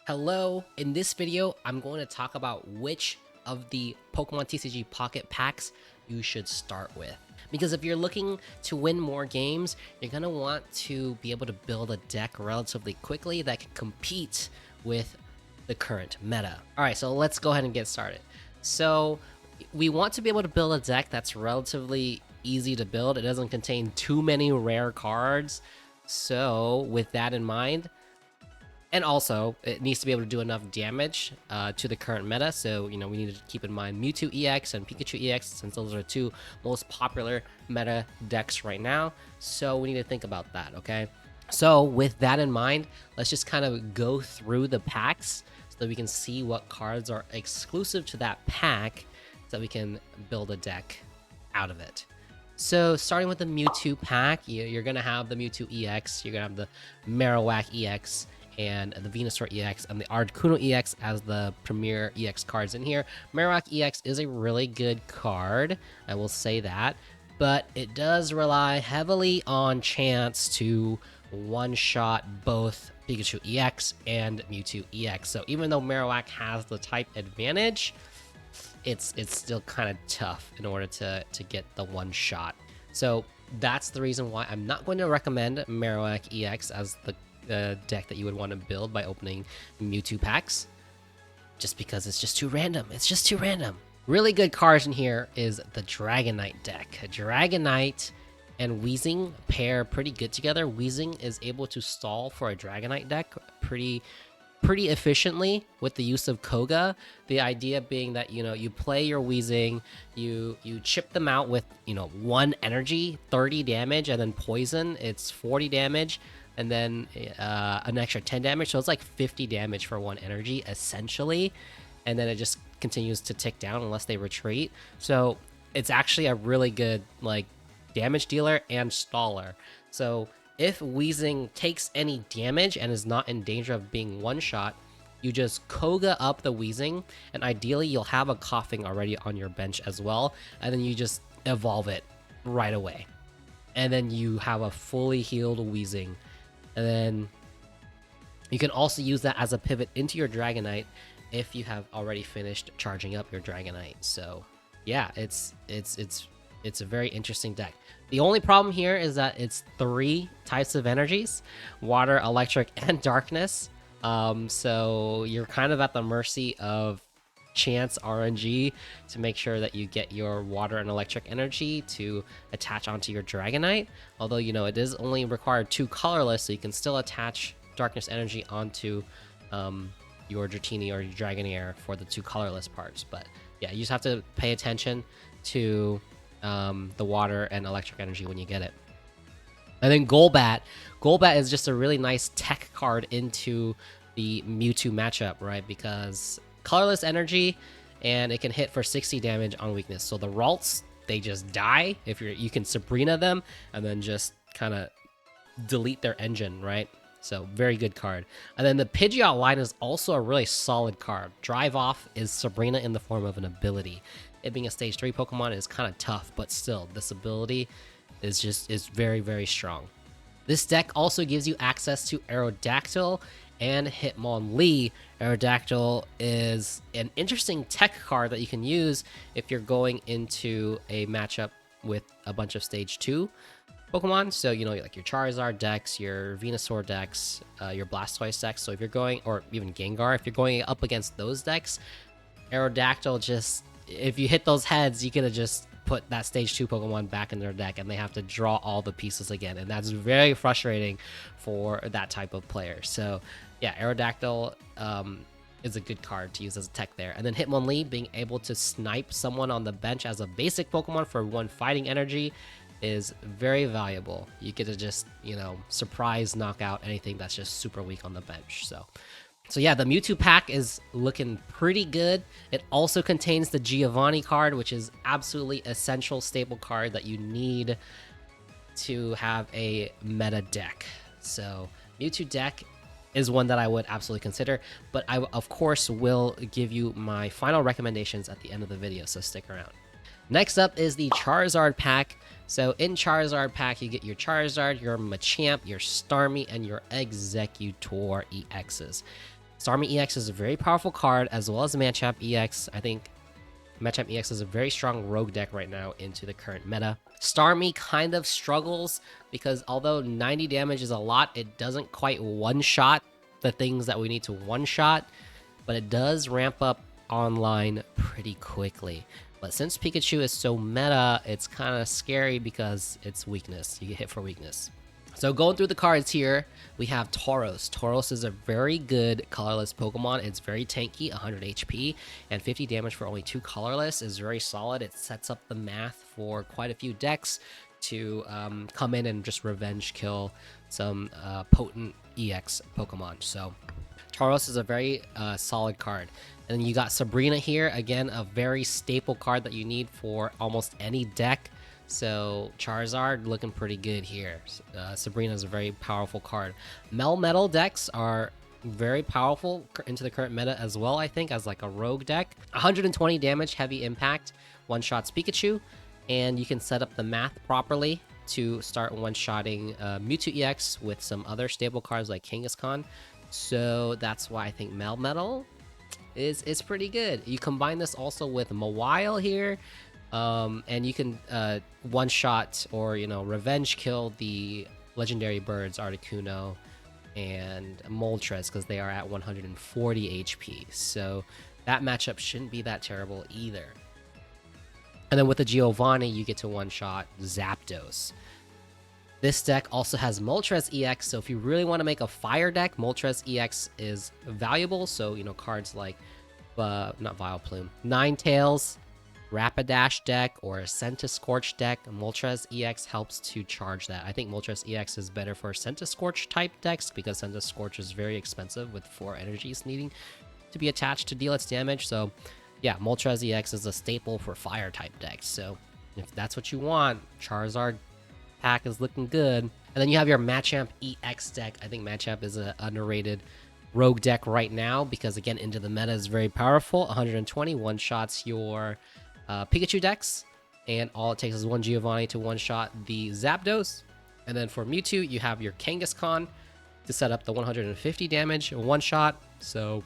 Hello, in this video, I'm going to talk about which of the Pokemon TCG Pocket Packs you should start with. Because if you're looking to win more games, you're going to want to be able to build a deck relatively quickly that can compete with the current meta. Alright, so let's go ahead and get started. So we want to be able to build a deck that's relatively easy to build. It doesn't contain too many rare cards. So with that in mind, and also, it needs to be able to do enough damage to the current meta. So, we need to keep in mind Mewtwo EX and Pikachu EX, since those are two most popular meta decks right now. So, we need to think about that, okay? So, with that in mind, let's just kind of go through the packs so that we can see what cards are exclusive to that pack so that we can build a deck out of it. So, starting with the Mewtwo pack, you're going to have the Mewtwo EX, you're going to have the Marowak EX, and the Venusaur EX and the Articuno EX as the premier EX cards in here. Marowak EX is a really good card, I will say that, but it does rely heavily on chance to one-shot both Pikachu EX and Mewtwo EX. So even though Marowak has the type advantage, it's still kind of tough in order to get the one-shot. So that's the reason why I'm not going to recommend Marowak EX as the deck that you would want to build by opening Mewtwo packs, just because it's just too random. It's just too random. Really good cards in here is the Dragonite deck. Dragonite and Weezing pair pretty good together. Weezing is able to stall for a Dragonite deck pretty efficiently with the use of Koga. The idea being that you play your Weezing, you chip them out with 1 energy, 30 damage, and then poison, it's 40 damage, and then an extra 10 damage, so it's like 50 damage for 1 energy essentially, and then it just continues to tick down unless they retreat. So it's actually a really good damage dealer and staller. So if Weezing takes any damage and is not in danger of being one-shot, you just Koga up the Weezing, and ideally you'll have a Coughing already on your bench as well, and then you just evolve it right away. And then you have a fully healed Weezing. And then you can also use that as a pivot into your Dragonite if you have already finished charging up your Dragonite. So yeah, it's a very interesting deck. The only problem here is that it's 3 types of energies: water, electric, and darkness. So you're kind of at the mercy of chance RNG to make sure that you get your water and electric energy to attach onto your Dragonite. Although, it is only required 2 colorless, so you can still attach darkness energy onto your Dratini or your Dragonair for the 2 colorless parts. But yeah, you just have to pay attention to the water and electric energy when you get it. And then Golbat. Golbat is just a really nice tech card into the Mewtwo matchup, right? Because colorless energy, and it can hit for 60 damage on weakness. So the Ralts, they just die. If you can Sabrina them and then just kind of delete their engine, right? So very good card. And then the Pidgeot line is also a really solid card. Drive Off is Sabrina in the form of an ability. It being a stage 3 Pokemon is kind of tough, but still, this ability is very, very strong. This deck also gives you access to Aerodactyl and Hitmonlee. Aerodactyl is an interesting tech card that you can use if you're going into a matchup with a bunch of stage 2 Pokemon. So, like your Charizard decks, your Venusaur decks, your Blastoise decks. So if you're going, or even Gengar, if you're going up against those decks, Aerodactyl just, if you hit those heads, you could just put that stage 2 Pokemon back in their deck and they have to draw all the pieces again. And that's very frustrating for that type of player. So yeah, Aerodactyl is a good card to use as a tech there. And then Hitmonlee, being able to snipe someone on the bench as a basic Pokemon for 1 fighting energy is very valuable. You get to just, surprise knock out anything that's just super weak on the bench. So yeah, the Mewtwo pack is looking pretty good. It also contains the Giovanni card, which is absolutely essential staple card that you need to have a meta deck. So Mewtwo deck is one that I would absolutely consider, but I, of course, will give you my final recommendations at the end of the video, so stick around. Next up is the Charizard pack. So in Charizard pack, you get your Charizard, your Machamp, your Starmie, and your Executor EXs. Starmie EX is a very powerful card, as well as Machamp EX. I think Machamp EX is a very strong rogue deck right now into the current meta. Starmie kind of struggles because although 90 damage is a lot, it doesn't quite one-shot the things that we need to one-shot, but it does ramp up online pretty quickly. But since Pikachu is so meta, it's kind of scary because it's weakness. You get hit for weakness. So going through the cards here, we have Tauros. Tauros is a very good colorless Pokemon. It's very tanky, 100 HP, and 50 damage for only 2 colorless is very solid. It sets up the math for quite a few decks to come in and just revenge kill some potent EX Pokemon. So Tauros is a very solid card. And then you got Sabrina here, again, a very staple card that you need for almost any deck. So Charizard looking pretty good here. Sabrina is a very powerful card. Melmetal decks are very powerful into the current meta as well, I think, as like a rogue deck. 120 damage, heavy impact, one-shots Pikachu, and you can set up the math properly to start one-shotting Mewtwo EX with some other stable cards like Kangaskhan. So that's why I think Melmetal is pretty good. You combine this also with Mawile here, and you can one-shot or, you know, revenge kill the legendary birds Articuno and Moltres because they are at 140 HP. So that matchup shouldn't be that terrible either. And then with the Giovanni, you get to one-shot Zapdos. This deck also has Moltres EX, so if you really want to make a fire deck, Moltres EX is valuable. So, you know, cards like, not Vileplume, Ninetales, Rapidash deck, or a Centiskorch deck, Moltres EX helps to charge that. I think Moltres EX is better for Centiskorch type decks because Centiskorch is very expensive with 4 energies needing to be attached to deal its damage. So, yeah, Moltres EX is a staple for fire type decks. So, if that's what you want, Charizard pack is looking good. And then you have your Machamp EX deck. I think Machamp is an underrated rogue deck right now because, again, into the meta is very powerful. 120 one-shots your Pikachu decks, and all it takes is one Giovanni to one-shot the Zapdos. And then for Mewtwo, you have your Kangaskhan to set up the 150 damage one-shot. So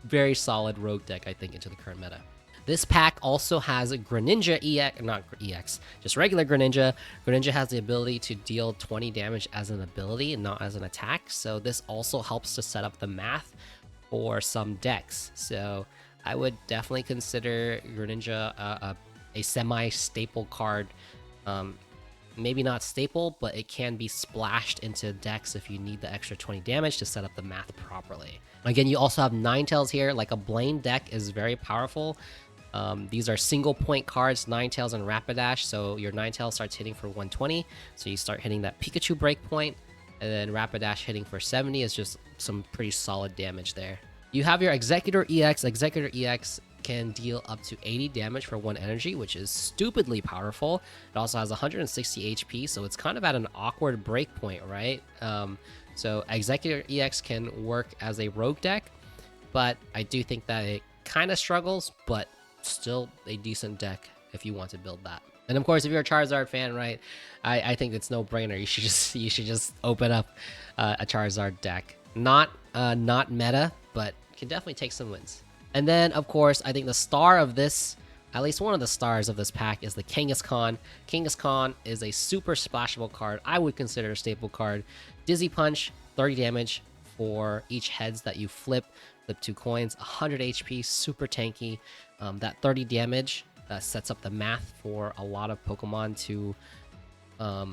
very solid rogue deck, I think, into the current meta. This pack also has Greninja EX, not EX, just regular Greninja. Greninja has the ability to deal 20 damage as an ability and not as an attack. So this also helps to set up the math for some decks. So I would definitely consider Greninja a semi-staple card. Maybe not staple, but it can be splashed into decks if you need the extra 20 damage to set up the math properly. Again, you also have Ninetales here. Like a Blaine deck is very powerful. These are single point cards, Ninetales and Rapidash. So your Ninetales starts hitting for 120. So you start hitting that Pikachu breakpoint, and then Rapidash hitting for 70 is just some pretty solid damage there. You have your Executor EX. Executor EX can deal up to 80 damage for 1 energy, which is stupidly powerful. It also has 160 HP, so it's kind of at an awkward breakpoint, right? So Executor EX can work as a rogue deck, but I do think that it kind of struggles, but still a decent deck if you want to build that. And of course, if you're a Charizard fan, right, I think it's no brainer. You should just open up a Charizard deck. Not meta, but can definitely take some wins. And then, of course, I think the star of this, at least one of the stars of this pack, is the Kangaskhan. Kangaskhan is a super splashable card. I would consider a staple card. Dizzy Punch, 30 damage for each heads that you flip. Flip 2 coins, 100 HP, super tanky. That 30 damage sets up the math for a lot of Pokemon to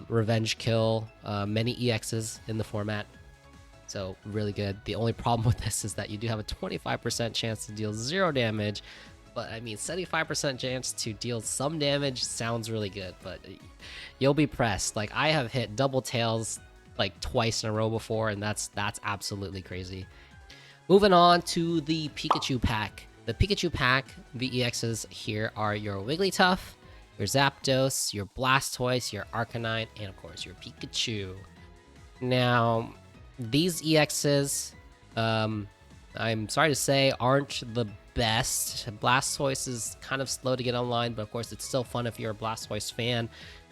revenge kill many EXs in the format. So really good. The only problem with this is that you do have a 25% chance to deal 0 damage, but I mean 75% chance to deal some damage sounds really good, but you'll be pressed. Like I have hit double tails like twice in a row before, and that's absolutely crazy. Moving on to the Pikachu pack. The Pikachu pack, the EXs here are your Wigglytuff, your Zapdos, your Blastoise, your Arcanine, and of course your Pikachu. Now, these EXs, I'm sorry to say, aren't the best. Blastoise is kind of slow to get online, but of course it's still fun if you're a Blastoise fan.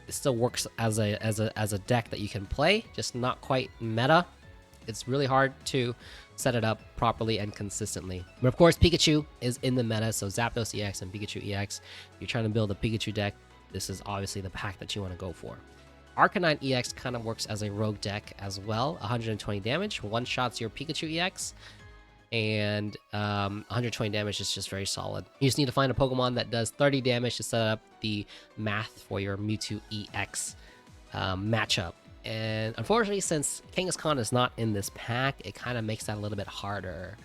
It still works as a deck that you can play, just not quite meta. It's really hard to set it up properly and consistently. But of course, Pikachu is in the meta, so Zapdos EX and Pikachu EX. If you're trying to build a Pikachu deck, this is obviously the pack that you want to go for. Arcanine EX kind of works as a rogue deck as well. 120 damage, one-shots your Pikachu EX, and 120 damage is just very solid. You just need to find a Pokemon that does 30 damage to set up the math for your Mewtwo EX matchup. And unfortunately, since Kangaskhan is not in this pack, it kind of makes that a little bit harder.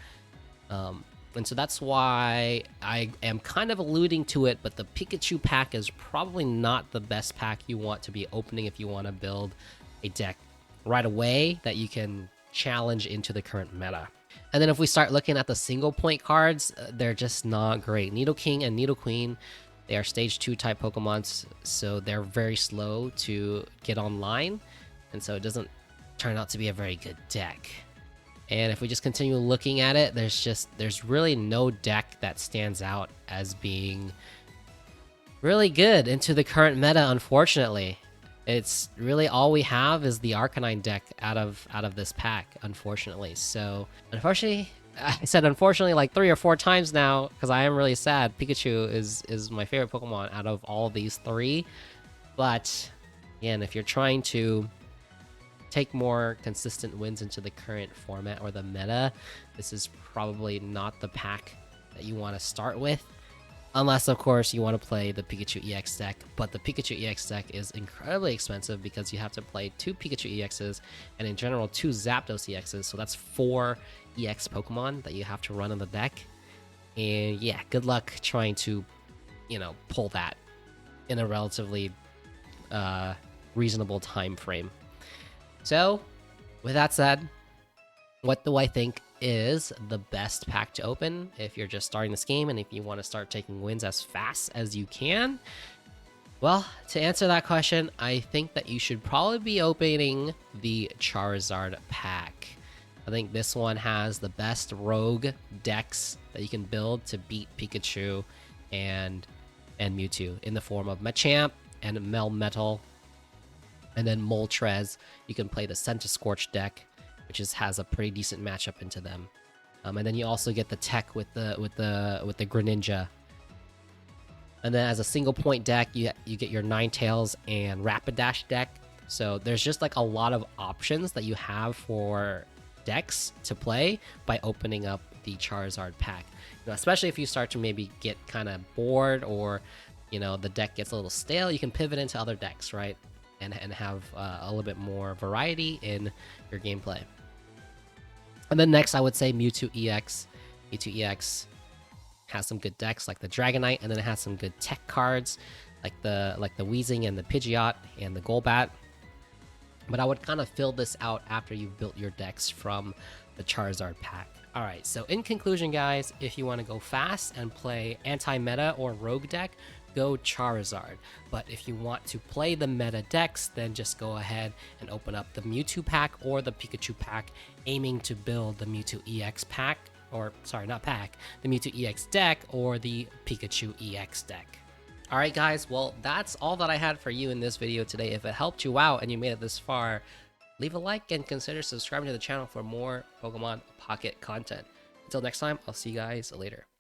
And so that's why I am kind of alluding to it, but the Pikachu pack is probably not the best pack you want to be opening if you want to build a deck right away that you can challenge into the current meta. And then if we start looking at the single point cards, they're just not great. Nidoking and Nidoqueen, they are stage 2 type Pokemons, so they're very slow to get online, and so it doesn't turn out to be a very good deck. And if we just continue looking at it, there's really no deck that stands out as being really good into the current meta, unfortunately. It's really all we have is the Arcanine deck out of this pack, unfortunately. So, unfortunately, I said unfortunately like 3 or 4 times now because I am really sad. Pikachu is my favorite Pokemon out of all these 3. But, again, if you're trying to take more consistent wins into the current format or the meta, this is probably not the pack that you want to start with, unless of course you want to play the Pikachu EX deck. But the Pikachu EX deck is incredibly expensive because you have to play 2 Pikachu EXs and in general 2 Zapdos EXs, so that's 4 EX Pokemon that you have to run on the deck. And yeah, good luck trying to, pull that in a relatively reasonable time frame. So, with that said, what do I think is the best pack to open if you're just starting this game and if you want to start taking wins as fast as you can? Well, to answer that question, I think that you should probably be opening the Charizard pack. I think this one has the best rogue decks that you can build to beat Pikachu and Mewtwo in the form of Machamp and Melmetal. And then Moltres, you can play the Scorch deck, which has a pretty decent matchup into them. And then you also get the tech with the Greninja. And then as a single point deck, you get your Ninetales and Rapidash deck. So there's just like a lot of options that you have for decks to play by opening up the Charizard pack. Especially if you start to maybe get kind of bored or the deck gets a little stale, you can pivot into other decks, right? And have a little bit more variety in your gameplay. And then next, I would say Mewtwo EX. Mewtwo EX has some good decks like the Dragonite, and then it has some good tech cards like the Weezing and the Pidgeot and the Golbat. But I would kind of fill this out after you've built your decks from the Charizard pack. All right, so in conclusion, guys, if you want to go fast and play anti-meta or rogue deck, go Charizard. But if you want to play the meta decks, then just go ahead and open up the Mewtwo pack or the Pikachu pack, aiming to build the Mewtwo EX pack, or sorry, not pack, the Mewtwo EX deck or the Pikachu EX deck. Alright guys, well that's all that I had for you in this video today. If it helped you out and you made it this far, leave a like and consider subscribing to the channel for more Pokemon Pocket content. Until next time, I'll see you guys later.